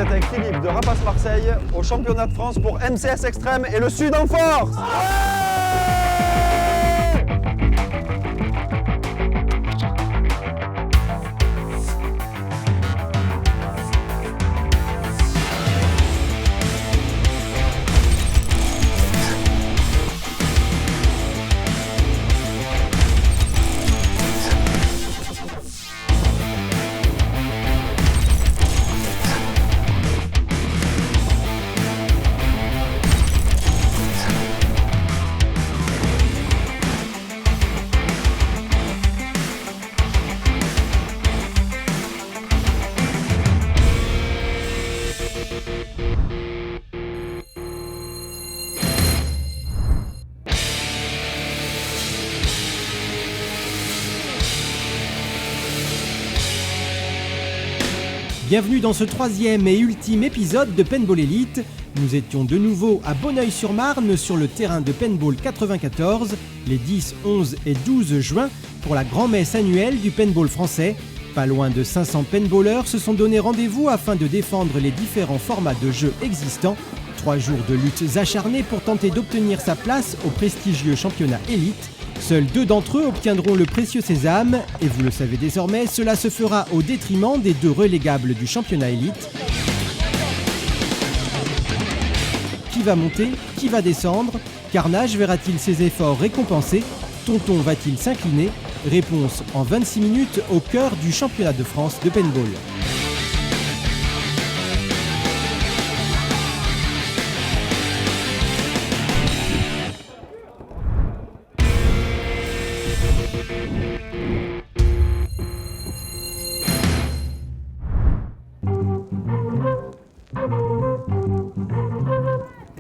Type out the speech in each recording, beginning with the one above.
êtes avec Philippe de Rapace Marseille au championnat de France pour MCS Extrême et le Sud en force. Bienvenue dans ce troisième et ultime épisode de Paintball Elite. Nous étions de nouveau à Bonneuil-sur-Marne sur le terrain de Paintball 94 les 10, 11 et 12 juin pour la grand-messe annuelle du paintball français. Pas loin de 500 paintballeurs se sont donné rendez-vous afin de défendre les différents formats de jeux existants. 3 jours de luttes acharnées pour tenter d'obtenir sa place au prestigieux championnat élite. Seuls 2 d'entre eux obtiendront le précieux sésame, et vous le savez désormais, cela se fera au détriment des 2 relégables du championnat élite. Qui va monter? Qui va descendre? Carnage verra-t-il ses efforts récompensés? Tonton va-t-il s'incliner? Réponse en 26 minutes au cœur du championnat de France de paintball.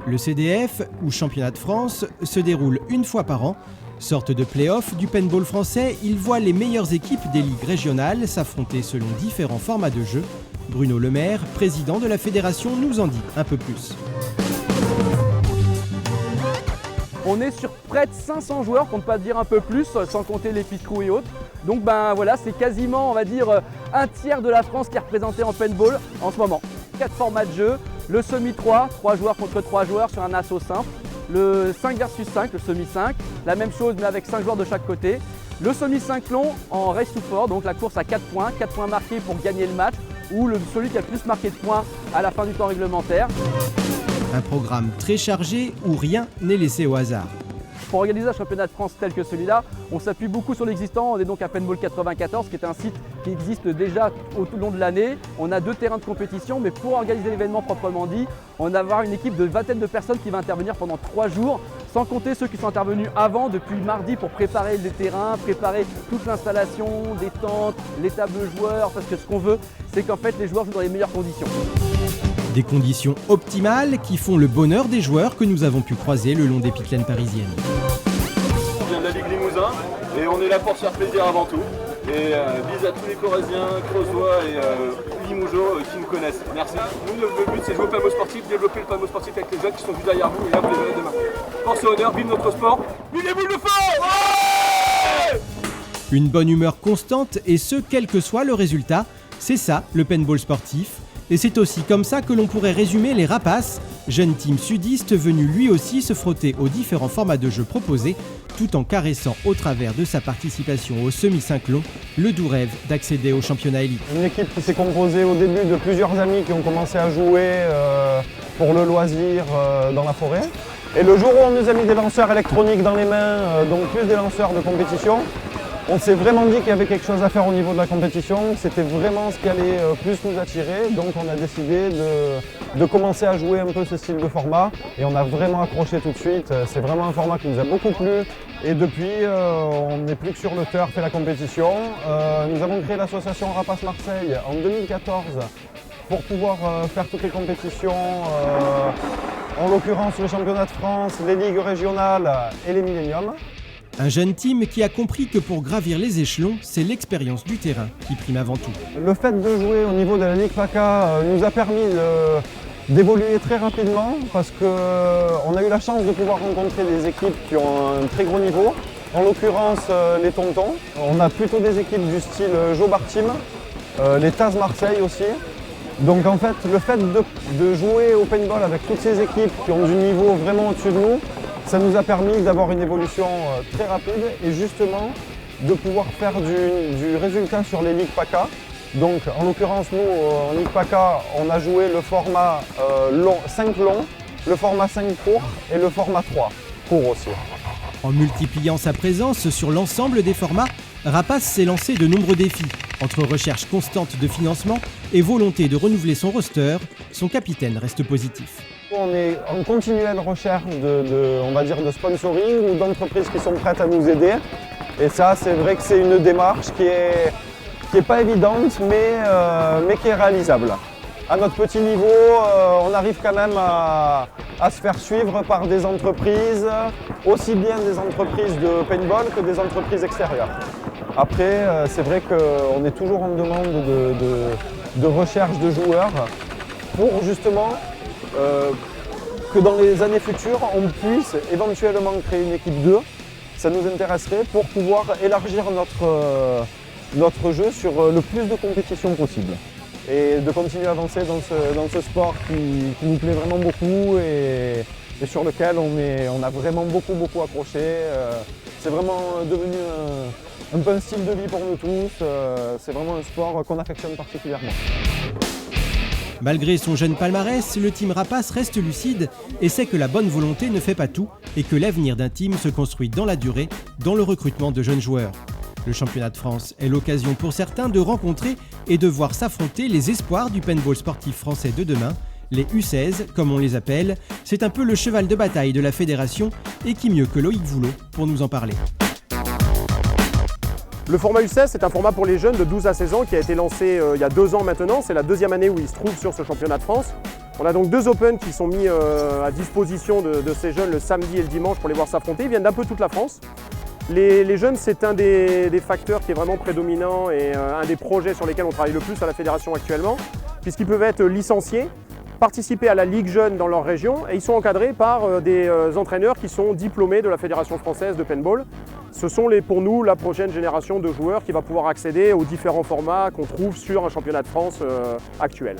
Le CDF, ou Championnat de France, se déroule une fois par an. Sorte de play-off du paintball français, il voit les meilleures équipes des ligues régionales s'affronter selon différents formats de jeu. Bruno Le Maire, président de la fédération, nous en dit un peu plus. On est sur près de 500 joueurs, pour ne pas dire un peu plus, sans compter les pitcrews et autres. Donc voilà, c'est quasiment, on va dire, un tiers de la France qui est représenté en paintball en ce moment. 4 formats de jeu, le semi-3, 3 joueurs contre 3 joueurs sur un assaut simple. Le 5 versus 5, le semi-5, la même chose mais avec 5 joueurs de chaque côté. Le semi-5 long en race to 4, donc la course à 4 points marqués pour gagner le match, ou celui qui a le plus marqué de points à la fin du temps réglementaire. Un programme très chargé où rien n'est laissé au hasard. Pour organiser un championnat de France tel que celui-là, on s'appuie beaucoup sur l'existant. On est donc à Paintball 94, qui est un site qui existe déjà tout au long de l'année. On a 2 terrains de compétition, mais pour organiser l'événement proprement dit, on va avoir une équipe de vingtaine de personnes qui va intervenir pendant 3 jours, sans compter ceux qui sont intervenus avant, depuis mardi, pour préparer les terrains, préparer toute l'installation, des tentes, les tables joueurs, parce que ce qu'on veut, c'est qu'en fait les joueurs jouent dans les meilleures conditions. Des conditions optimales qui font le bonheur des joueurs que nous avons pu croiser le long des pit-lanes parisiennes. On vient de la Ligue Limousin et on est là pour se faire plaisir avant tout. Et bise à tous les Corréziens, Creusois et Limougeaux qui nous connaissent. Merci. Nous, le but c'est de jouer au paintball sportif, développer le paintball sportif avec les jeunes qui sont juste derrière vous et là vous les verrez demain. Force et honneur, vive notre sport, vive les boules de feu! Ouais! Une bonne humeur constante et ce, quel que soit le résultat, c'est ça le paintball sportif. Et c'est aussi comme ça que l'on pourrait résumer les Rapaces, jeune team sudiste venu lui aussi se frotter aux différents formats de jeu proposés, tout en caressant au travers de sa participation au semi-5 long le doux rêve d'accéder au championnat élite. Une équipe qui s'est composée au début de plusieurs amis qui ont commencé à jouer pour le loisir dans la forêt. Et le jour où on nous a mis des lanceurs électroniques dans les mains, donc plus des lanceurs de compétition, on s'est vraiment dit qu'il y avait quelque chose à faire au niveau de la compétition, c'était vraiment ce qui allait plus nous attirer, donc on a décidé de commencer à jouer un peu ce style de format et on a vraiment accroché tout de suite, c'est vraiment un format qui nous a beaucoup plu et depuis on n'est plus que sur le turf et la compétition. Nous avons créé l'association Rapace Marseille en 2014 pour pouvoir faire toutes les compétitions, en l'occurrence le championnat de France, les ligues régionales et les milléniums. Un jeune team qui a compris que pour gravir les échelons, c'est l'expérience du terrain qui prime avant tout. Le fait de jouer au niveau de la Ligue PACA nous a permis d'évoluer très rapidement parce qu'on a eu la chance de pouvoir rencontrer des équipes qui ont un très gros niveau. En l'occurrence les Tontons. On a plutôt des équipes du style Jobar Team, les Taz Marseille aussi. Donc en fait, le fait de jouer au paintball avec toutes ces équipes qui ont du niveau vraiment au-dessus de nous, ça nous a permis d'avoir une évolution très rapide et justement de pouvoir faire du résultat sur les ligues PACA. Donc en l'occurrence, nous, en Ligue PACA, on a joué le format 5 long, le format 5 court et le format 3 court aussi. En multipliant sa présence sur l'ensemble des formats, Rapace s'est lancé de nombreux défis. Entre recherche constante de financement et volonté de renouveler son roster, son capitaine reste positif. On est en continuelle recherche on va dire de sponsoring ou d'entreprises qui sont prêtes à nous aider. Et ça, c'est vrai que c'est une démarche qui est pas évidente, mais qui est réalisable. À notre petit niveau, on arrive quand même à se faire suivre par des entreprises, aussi bien des entreprises de paintball que des entreprises extérieures. Après, c'est vrai qu'on est toujours en demande de recherche de joueurs pour justement que dans les années futures, on puisse éventuellement créer une équipe 2. Ça nous intéresserait pour pouvoir élargir notre jeu sur le plus de compétitions possible. Et de continuer à avancer dans ce sport qui nous plaît vraiment beaucoup et sur lequel on a vraiment beaucoup accroché. C'est vraiment devenu un peu un style de vie pour nous tous. C'est vraiment un sport qu'on affectionne particulièrement. Malgré son jeune palmarès, le team Rapace reste lucide et sait que la bonne volonté ne fait pas tout et que l'avenir d'un team se construit dans la durée, dans le recrutement de jeunes joueurs. Le championnat de France est l'occasion pour certains de rencontrer et de voir s'affronter les espoirs du paintball sportif français de demain, les U16 comme on les appelle. C'est un peu le cheval de bataille de la fédération et qui mieux que Loïc Voulot pour nous en parler. Le format U16, c'est un format pour les jeunes de 12 à 16 ans qui a été lancé il y a 2 ans maintenant. C'est la 2e année où il se trouve sur ce championnat de France. On a donc 2 Open qui sont mis à disposition de ces jeunes le samedi et le dimanche pour les voir s'affronter. Ils viennent d'un peu toute la France. Les jeunes, c'est un des facteurs qui est vraiment prédominant et un des projets sur lesquels on travaille le plus à la fédération actuellement, puisqu'ils peuvent être licenciés, participer à la Ligue Jeune dans leur région et ils sont encadrés par des entraîneurs qui sont diplômés de la Fédération française de paintball. Ce sont pour nous la prochaine génération de joueurs qui va pouvoir accéder aux différents formats qu'on trouve sur un championnat de France actuel.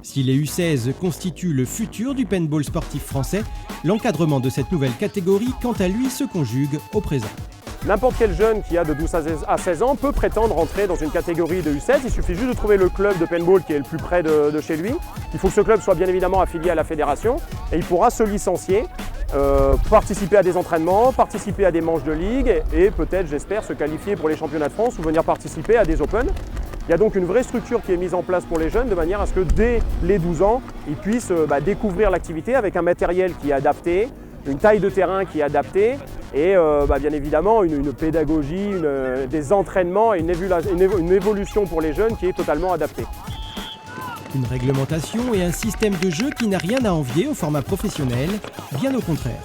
Si les U16 constituent le futur du paintball sportif français, l'encadrement de cette nouvelle catégorie, quant à lui, se conjugue au présent. N'importe quel jeune qui a de 12 à 16 ans peut prétendre entrer dans une catégorie de U16. Il suffit juste de trouver le club de paintball qui est le plus près de chez lui. Il faut que ce club soit bien évidemment affilié à la fédération et il pourra se licencier, participer à des entraînements, participer à des manches de ligue et peut-être, j'espère, se qualifier pour les championnats de France ou venir participer à des Open. Il y a donc une vraie structure qui est mise en place pour les jeunes de manière à ce que dès les 12 ans, ils puissent découvrir l'activité avec un matériel qui est adapté, une taille de terrain qui est adaptée et bien évidemment une pédagogie, des entraînements et une évolution pour les jeunes qui est totalement adaptée. Une réglementation et un système de jeu qui n'a rien à envier au format professionnel, bien au contraire.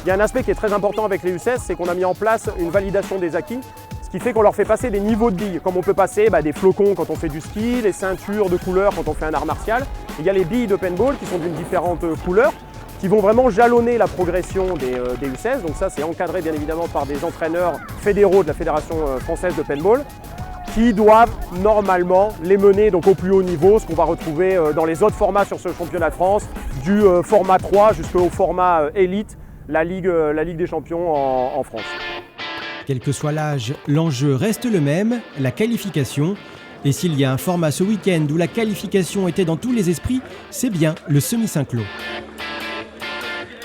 Il y a un aspect qui est très important avec les U16, c'est qu'on a mis en place une validation des acquis, ce qui fait qu'on leur fait passer des niveaux de billes, comme on peut passer des flocons quand on fait du ski, les ceintures de couleur quand on fait un art martial. Il y a les billes de paintball qui sont d'une différente couleur, qui vont vraiment jalonner la progression des U16. Donc ça, c'est encadré bien évidemment par des entraîneurs fédéraux de la Fédération française de paintball, qui doivent normalement les mener donc au plus haut niveau, ce qu'on va retrouver dans les autres formats sur ce championnat de France, du format 3 jusqu'au format élite, la Ligue des champions en France. Quel que soit l'âge, l'enjeu reste le même, la qualification. Et s'il y a un format ce week-end où la qualification était dans tous les esprits, c'est bien le semi-5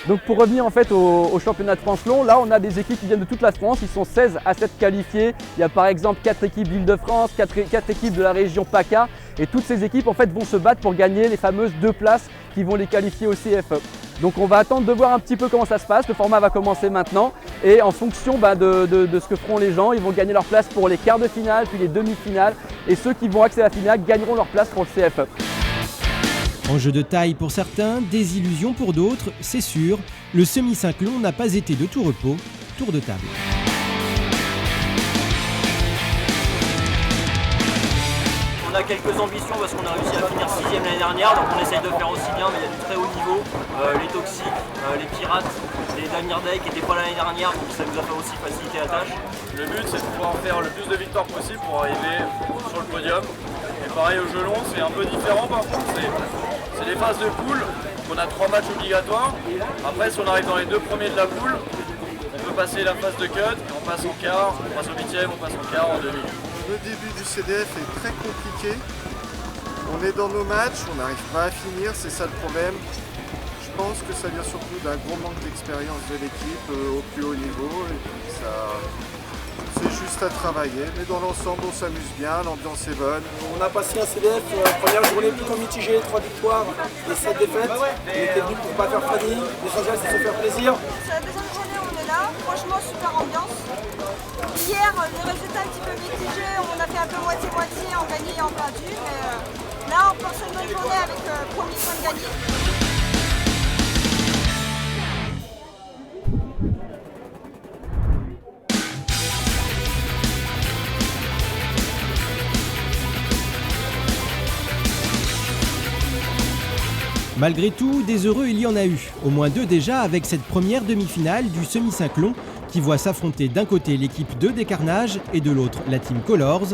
Donc pour revenir en fait au championnat de France long, là on a des équipes qui viennent de toute la France, ils sont 16 à 7 qualifiés. Il y a par exemple 4 équipes d'Île-de-France, 4 équipes de la région PACA et toutes ces équipes en fait vont se battre pour gagner les fameuses 2 places qui vont les qualifier au CFE. Donc on va attendre de voir un petit peu comment ça se passe, le format va commencer maintenant et en fonction de ce que feront les gens, ils vont gagner leur place pour les quarts de finale, puis les demi-finales et ceux qui vont accéder à la finale gagneront leur place pour le CFE. Enjeu de taille pour certains, désillusion pour d'autres, c'est sûr, le semi-5 long n'a pas été de tout repos, tour de table. On a a quelques ambitions parce qu'on a réussi à finir 6ème l'année dernière, donc on essaye de faire aussi bien, mais il y a du très haut niveau. Les Toxiques, les Pirates, les Damir Day qui n'étaient pas l'année dernière, donc ça nous a fait aussi faciliter la tâche. Le but c'est de pouvoir faire le plus de victoires possible pour arriver sur le podium. Et pareil au Gelon, c'est un peu différent par contre, c'est les phases de poule, on a 3 matchs obligatoires. Après si on arrive dans les 2 premiers de la poule, on peut passer la phase de cut, et on passe en quart, on passe au 8ème, on passe en quart, en demi. Le début du CDF est très compliqué. On est dans nos matchs, on n'arrive pas à finir, c'est ça le problème. Je pense que ça vient surtout d'un gros manque d'expérience de l'équipe au plus haut niveau. C'est juste à travailler, mais dans l'ensemble on s'amuse bien, l'ambiance est bonne. On a passé un CDF, première journée plutôt mitigée, 3 victoires et 7 défaites. On était venus pour ne pas faire faillir, l'essentiel c'est de se faire plaisir. C'est la deuxième journée où on est là, franchement super ambiance. Hier, les résultats un petit peu mitigés, on a fait un peu moitié-moitié, en gagné et en perdu. Mais là, on pense à une bonne journée avec premier point de gagné. Malgré tout, des heureux il y en a eu, au moins 2 déjà avec cette première demi-finale du semi-cyclone qui voit s'affronter d'un côté l'équipe 2 des Carnages et de l'autre la Team Colors.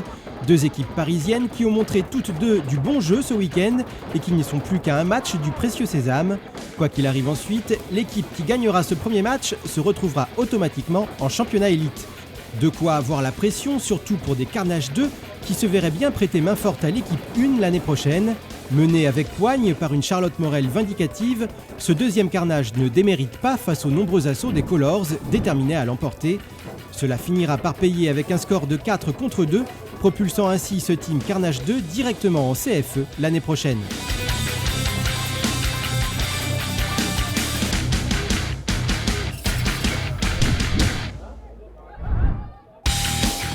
2 équipes parisiennes qui ont montré toutes 2 du bon jeu ce week-end et qui n'y sont plus qu'à un match du précieux sésame. Quoi qu'il arrive ensuite, l'équipe qui gagnera ce premier match se retrouvera automatiquement en championnat élite. De quoi avoir la pression, surtout pour des Carnages 2 qui se verraient bien prêter main forte à l'équipe 1 l'année prochaine. Mené avec poigne par une Charlotte Morel vindicative, ce deuxième Carnage ne démérite pas face aux nombreux assauts des Colors déterminés à l'emporter. Cela finira par payer avec un score de 4-2, propulsant ainsi ce team Carnage 2 directement en CFE l'année prochaine.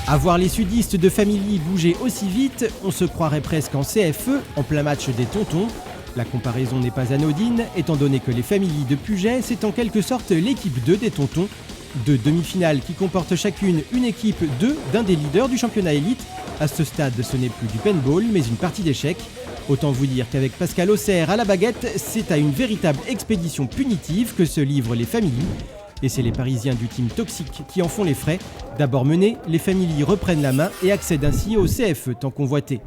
À voir les sudistes de Family bouger aussi vite, on se croirait presque en CFE, en plein match des tontons. La comparaison n'est pas anodine, étant donné que les Family de Puget, c'est en quelque sorte l'équipe 2 des tontons. 2 demi-finales qui comportent chacune une équipe 2 d'un des leaders du championnat élite. À ce stade, ce n'est plus du paintball, mais une partie d'échecs. Autant vous dire qu'avec Pascal Auxerre à la baguette, c'est à une véritable expédition punitive que se livrent les Family. Et c'est les Parisiens du team Toxique qui en font les frais. D'abord menés, les Family reprennent la main et accèdent ainsi au CFE tant convoité.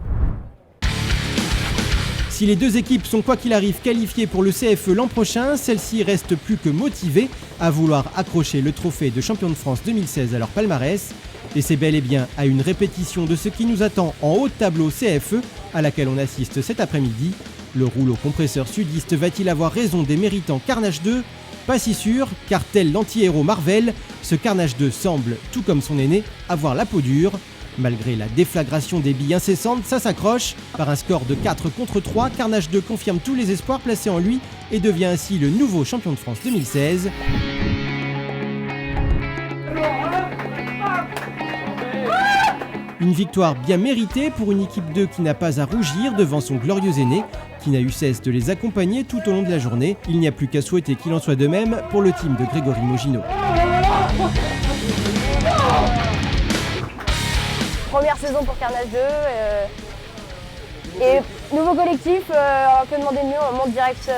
Si les 2 équipes sont quoi qu'il arrive qualifiées pour le CFE l'an prochain, celles-ci restent plus que motivées à vouloir accrocher le trophée de champion de France 2016 à leur palmarès. Et c'est bel et bien à une répétition de ce qui nous attend en haut de tableau CFE à laquelle on assiste cet après-midi. Le rouleau compresseur sudiste va-t-il avoir raison des méritants Carnage 2 ? Pas si sûr, car tel l'anti-héros Marvel, ce Carnage 2 semble, tout comme son aîné, avoir la peau dure. Malgré la déflagration des billes incessantes, ça s'accroche. Par un score de 4-3, Carnage 2 confirme tous les espoirs placés en lui et devient ainsi le nouveau champion de France 2016. Une victoire bien méritée pour une équipe 2 qui n'a pas à rougir devant son glorieux aîné, qui n'a eu cesse de les accompagner tout au long de la journée. Il n'y a plus qu'à souhaiter qu'il en soit de même pour le team de Grégory Mogino. Première saison pour Carnage 2 et nouveau collectif, que demander de mieux, on monte direct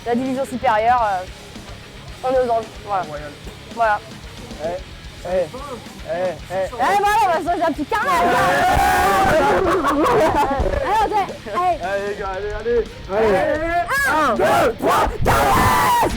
la division supérieure, on est aux anges, voilà. Allez, voilà, j'ai un petit carnage. Allez les gars, allez. 1, 2, 3, carnage.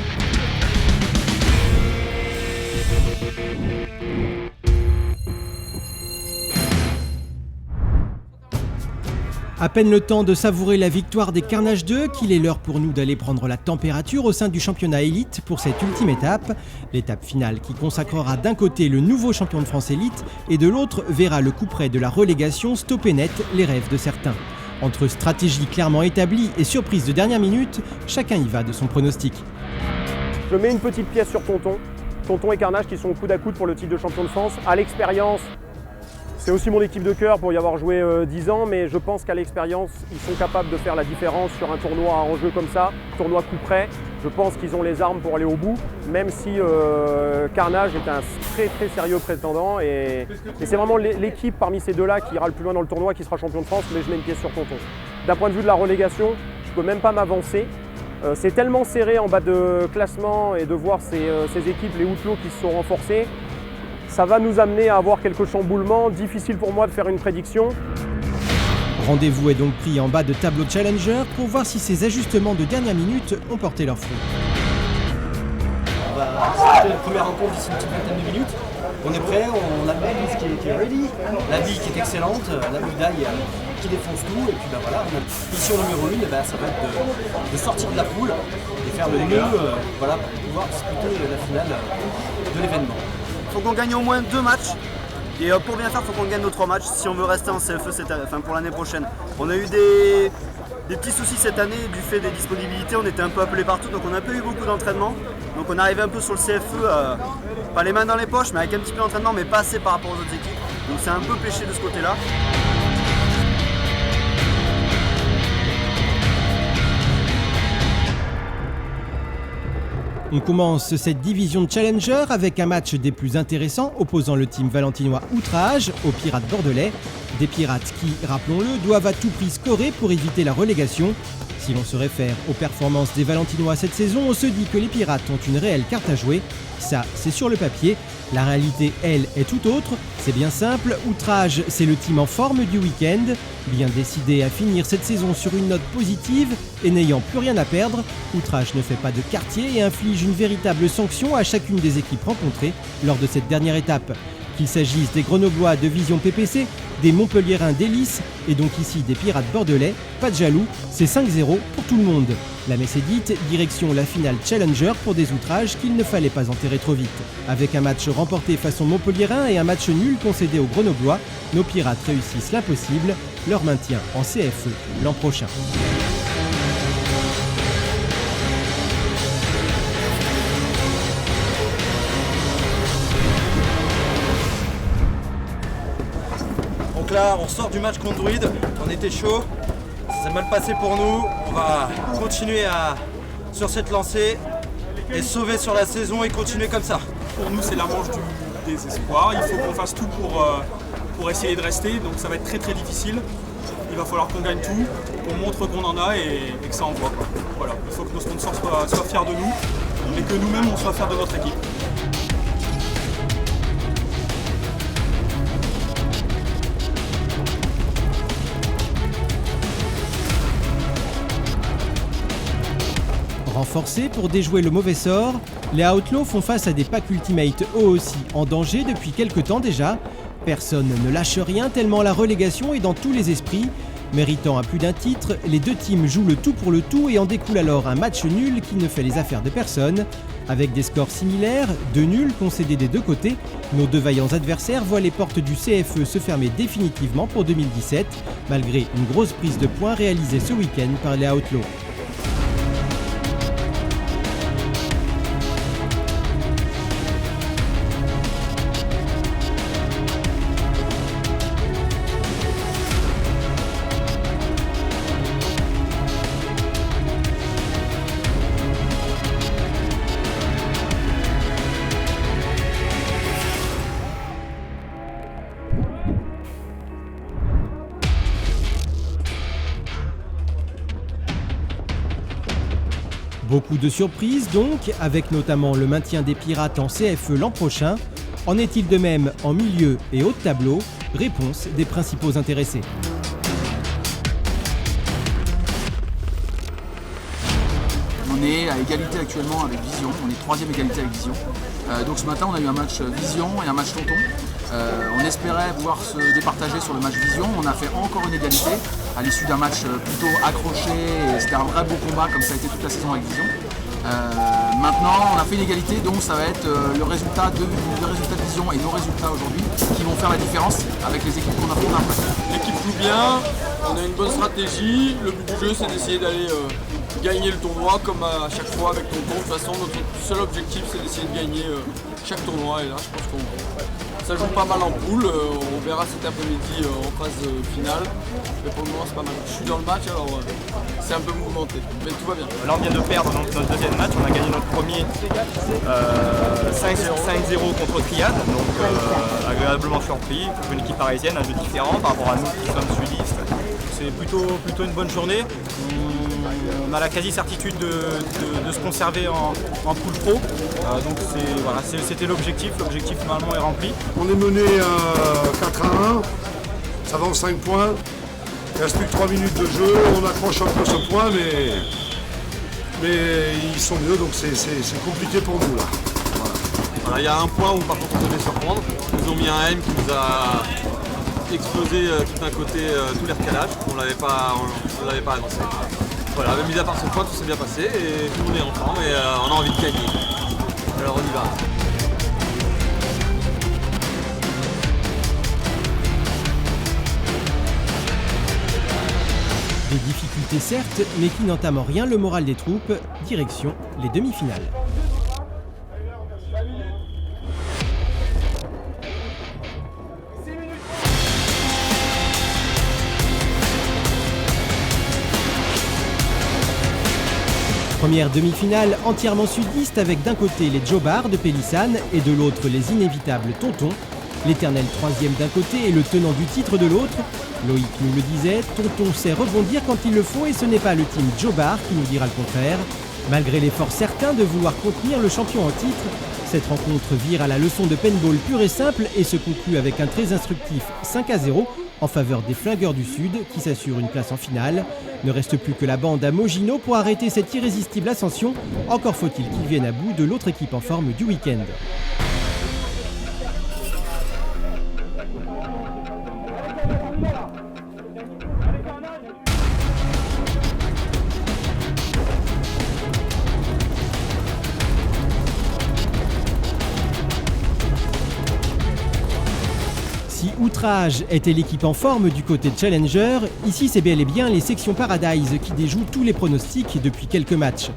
À peine le temps de savourer la victoire des Carnage 2 qu'il est l'heure pour nous d'aller prendre la température au sein du championnat élite pour cette ultime étape. L'étape finale qui consacrera d'un côté le nouveau champion de France élite et de l'autre verra le coup près de la relégation stopper net les rêves de certains. Entre stratégie clairement établie et surprise de dernière minute, chacun y va de son pronostic. Je mets une petite pièce sur Tonton. Tonton et Carnage qui sont au coude à coude pour le titre de champion de France. À l'expérience, C'est aussi mon équipe de cœur pour y avoir joué 10 ans, mais je pense qu'à l'expérience, ils sont capables de faire la différence sur un tournoi en jeu comme ça, tournoi coup près. Je pense qu'ils ont les armes pour aller au bout, même si Carnage est un très sérieux prétendant. Et c'est vraiment l'équipe parmi ces deux-là qui ira le plus loin dans le tournoi, qui sera champion de France, mais je mets une pièce sur tonton. D'un point de vue de la relégation, je ne peux même pas m'avancer. C'est tellement serré en bas de classement et de voir ces équipes, les Outlaws, qui se sont renforcées. Ça va nous amener à avoir quelques chamboulements. Difficile pour moi de faire une prédiction. Rendez-vous est donc pris en bas de tableau Challenger pour voir si ces ajustements de dernière minute ont porté leurs fruits. On va starter la première rencontre d'ici une petite vingtaine de minutes. On est prêt, on a le Magnus qui est ready, la vie qui est excellente, la Boudaille qui défonce tout, et puis ben voilà, mission numéro 1, ben, ça va être de sortir de la poule et faire le mieux voilà, pour pouvoir disputer la finale de l'événement. Il faut qu'on gagne au moins 2 matchs. Et pour bien faire, il faut qu'on gagne nos 3 matchs si on veut rester en CFE pour l'année prochaine. On a eu des petits soucis cette année du fait des disponibilités, on était un peu appelés partout, donc on n'a pas eu beaucoup d'entraînement. Donc on arrivait un peu sur le CFE, pas les mains dans les poches, mais avec un petit peu d'entraînement, mais pas assez par rapport aux autres équipes. Donc c'est un peu péché de ce côté-là. On commence cette division de Challenger avec un match des plus intéressants opposant le team valentinois Outrage aux Pirates bordelais. Des Pirates qui, rappelons-le, doivent à tout prix scorer pour éviter la relégation. Si l'on se réfère aux performances des Valentinois cette saison, on se dit que les Pirates ont une réelle carte à jouer. Ça, c'est sur le papier. La réalité, elle, est tout autre. C'est bien simple, Outrage, c'est le team en forme du week-end. Bien décidé à finir cette saison sur une note positive et n'ayant plus rien à perdre, Outrage ne fait pas de quartier et inflige une véritable sanction à chacune des équipes rencontrées lors de cette dernière étape. Qu'il s'agisse des Grenoblois de Vision PPC, des Montpelliérains d'Hélice et donc ici des Pirates bordelais, pas de jaloux, c'est 5-0 pour tout le monde. La messe est dite, direction la finale Challenger pour des Outrages qu'il ne fallait pas enterrer trop vite. Avec un match remporté façon Montpelliérain et un match nul concédé aux Grenoblois, nos Pirates réussissent l'impossible, leur maintien en CFE l'an prochain. Donc là, on sort du match contre Druide, on était chaud, ça s'est mal passé pour nous, on va continuer sur cette lancée et sauver sur la saison et continuer comme ça. Pour nous, c'est la manche du désespoir, il faut qu'on fasse tout pour essayer de rester, donc ça va être très difficile. Il va falloir qu'on gagne tout, qu'on montre qu'on en a et que ça envoie. Voilà. Il faut que nos sponsors soient fiers de nous et que nous-mêmes on soit fiers de notre équipe. Renforcés pour déjouer le mauvais sort, les Outlaws font face à des packs Ultimate eux aussi en danger depuis quelques temps déjà. Personne ne lâche rien tellement la relégation est dans tous les esprits. Méritant à plus d'un titre, les deux teams jouent le tout pour le tout et en découle alors un match nul qui ne fait les affaires de personne. Avec des scores similaires, 2 nuls concédés des deux côtés, nos deux vaillants adversaires voient les portes du CFE se fermer définitivement pour 2017, malgré une grosse prise de points réalisée ce week-end par les Outlaws. Beaucoup de surprises donc, avec notamment le maintien des Pirates en CFE l'an prochain. En est-il de même en milieu et haut de tableau? Réponse des principaux intéressés. On est à égalité actuellement avec Vision, on est 3e égalité avec Vision. Donc ce matin on a eu un match Vision et un match Tonton. On espérait pouvoir se départager sur le match Vision, on a fait encore une égalité à l'issue d'un match plutôt accroché et c'était un vrai beau combat comme ça a été toute la saison avec Vision. Maintenant on a fait une égalité donc ça va être le résultat de Vision et nos résultats aujourd'hui qui vont faire la différence avec les équipes qu'on affronte après. L'équipe joue bien, on a une bonne stratégie, le but du jeu c'est d'essayer d'aller gagner le tournoi comme à chaque fois avec Tonton. De toute façon notre seul objectif c'est d'essayer de gagner chaque tournoi et là je pense qu'on Ça joue pas mal en poule, on verra cet après-midi en phase finale. Mais pour le moment c'est pas mal. Je suis dans le match alors c'est un peu mouvementé, mais tout va bien. Là on vient de perdre donc, notre deuxième match, on a gagné notre premier 5-0 contre Triade, donc agréablement surpris pour une équipe parisienne, un jeu différent par rapport à nous qui sommes sudistes. C'est plutôt une bonne journée. On a la quasi-certitude de se conserver en pool pro, donc voilà, c'était l'objectif normalement est rempli. On est mené 4-1, ça va en 5 points, il reste plus que 3 minutes de jeu, on accroche un peu ce point, mais ils sont mieux, donc c'est compliqué pour nous là. Voilà, il y a un point où par contre on devait surprendre, ils ont mis un M qui nous a explosé tout d'un côté, tout les recalages, on ne l'avait pas annoncé. Voilà, mais mis à part ce point, tout s'est bien passé et tout le monde est en forme et on a envie de gagner. Alors on y va. Des difficultés certes, mais qui n'entament rien le moral des troupes. Direction les demi-finales. Première demi-finale entièrement sudiste avec d'un côté les Jobards de Pélissane et de l'autre les inévitables Tontons. L'éternel troisième d'un côté et le tenant du titre de l'autre. Loïc nous le disait, Tonton sait rebondir quand il le faut et ce n'est pas le team Jobard qui nous dira le contraire. Malgré l'effort certain de vouloir contenir le champion en titre, cette rencontre vire à la leçon de paintball pure et simple et se conclut avec un très instructif 5-0 en faveur des Flingueurs du Sud qui s'assurent une place en finale. Ne reste plus que la bande à Mogino pour arrêter cette irrésistible ascension. Encore faut-il qu'ils viennent à bout de l'autre équipe en forme du week-end. Si Outrage était l'équipe en forme du côté de Challenger, ici c'est bel et bien les sections Paradise qui déjouent tous les pronostics depuis quelques matchs.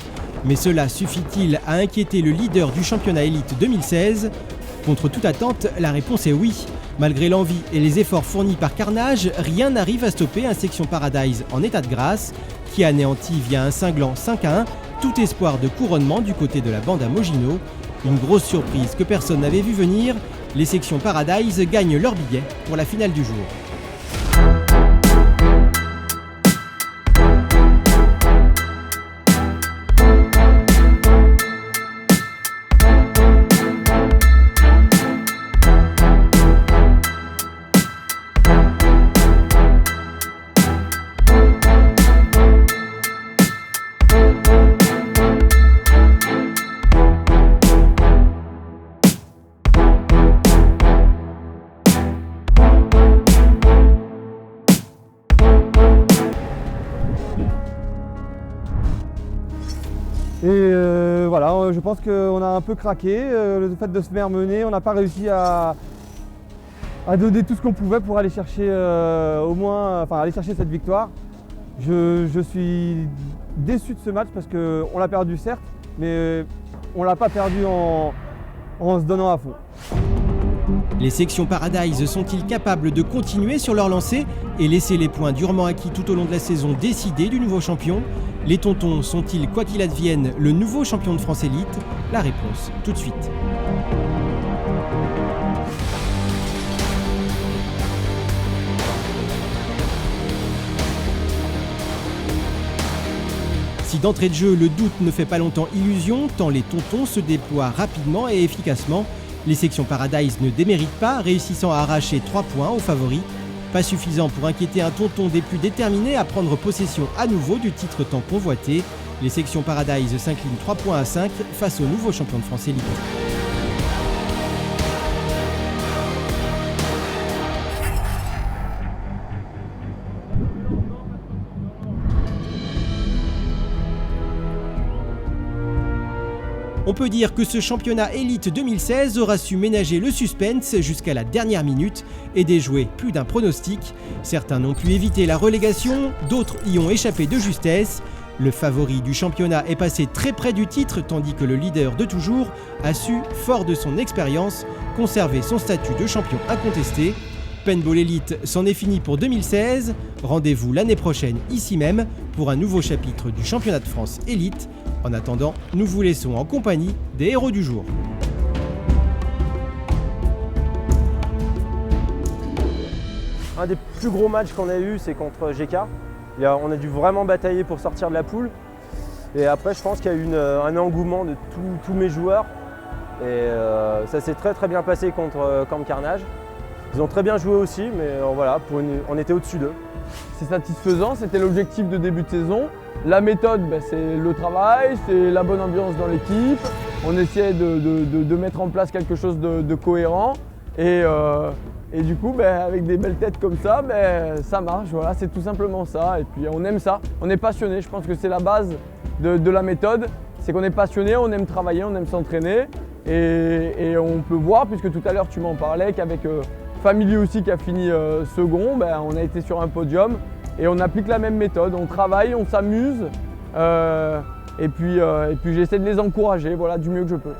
Mais cela suffit-il à inquiéter le leader du championnat élite 2016 ? Contre toute attente, la réponse est oui. Malgré l'envie et les efforts fournis par Carnage, rien n'arrive à stopper un section Paradise en état de grâce, qui anéantit via un cinglant 5-1 tout espoir de couronnement du côté de la bande à Mogino. Une grosse surprise que personne n'avait vu venir, les sections Paradise gagnent leur billet pour la finale du jour. Et voilà, je pense qu'on a un peu craqué. Le fait de se faire mener, on n'a pas réussi à donner tout ce qu'on pouvait pour aller chercher aller chercher cette victoire. Je suis déçu de ce match parce qu'on l'a perdu certes, mais on ne l'a pas perdu en se donnant à fond. Les sections Paradise sont-ils capables de continuer sur leur lancée et laisser les points durement acquis tout au long de la saison décider du nouveau champion ? Les Tontons sont-ils, quoi qu'il advienne, le nouveau champion de France élite ? La réponse tout de suite. Si d'entrée de jeu, le doute ne fait pas longtemps illusion, tant les Tontons se déploient rapidement et efficacement, les sections Paradise ne déméritent pas, réussissant à arracher 3 points aux favoris. Pas suffisant pour inquiéter un Tonton des plus déterminés à prendre possession à nouveau du titre tant convoité. Les sections Paradise s'inclinent 3 points à 5 face au nouveau champion de France élite. On peut dire que ce championnat élite 2016 aura su ménager le suspense jusqu'à la dernière minute et déjouer plus d'un pronostic. Certains n'ont pu éviter la relégation, d'autres y ont échappé de justesse. Le favori du championnat est passé très près du titre tandis que le leader de toujours a su, fort de son expérience, conserver son statut de champion incontesté. Paintball Elite c'en est fini pour 2016. Rendez-vous l'année prochaine ici même pour un nouveau chapitre du championnat de France Elite. En attendant, nous vous laissons en compagnie des héros du jour. Un des plus gros matchs qu'on a eu, c'est contre GK. On a dû vraiment batailler pour sortir de la poule. Et après, je pense qu'il y a eu un engouement de tous mes joueurs. Et ça s'est très bien passé contre Camp Carnage. Ils ont très bien joué aussi, mais voilà, on était au-dessus d'eux. C'est satisfaisant, c'était l'objectif de début de saison. La méthode, c'est le travail, c'est la bonne ambiance dans l'équipe. On essayait de mettre en place quelque chose de cohérent. Et du coup, avec des belles têtes comme ça, ça marche. Voilà, c'est tout simplement ça. Et puis on aime ça, on est passionné. Je pense que c'est la base de la méthode. C'est qu'on est passionné, on aime travailler, on aime s'entraîner. Et on peut voir, puisque tout à l'heure tu m'en parlais, qu'avec Family aussi qui a fini second, on a été sur un podium. Et on applique la même méthode. On travaille, on s'amuse. Et puis j'essaie de les encourager, voilà, du mieux que je peux.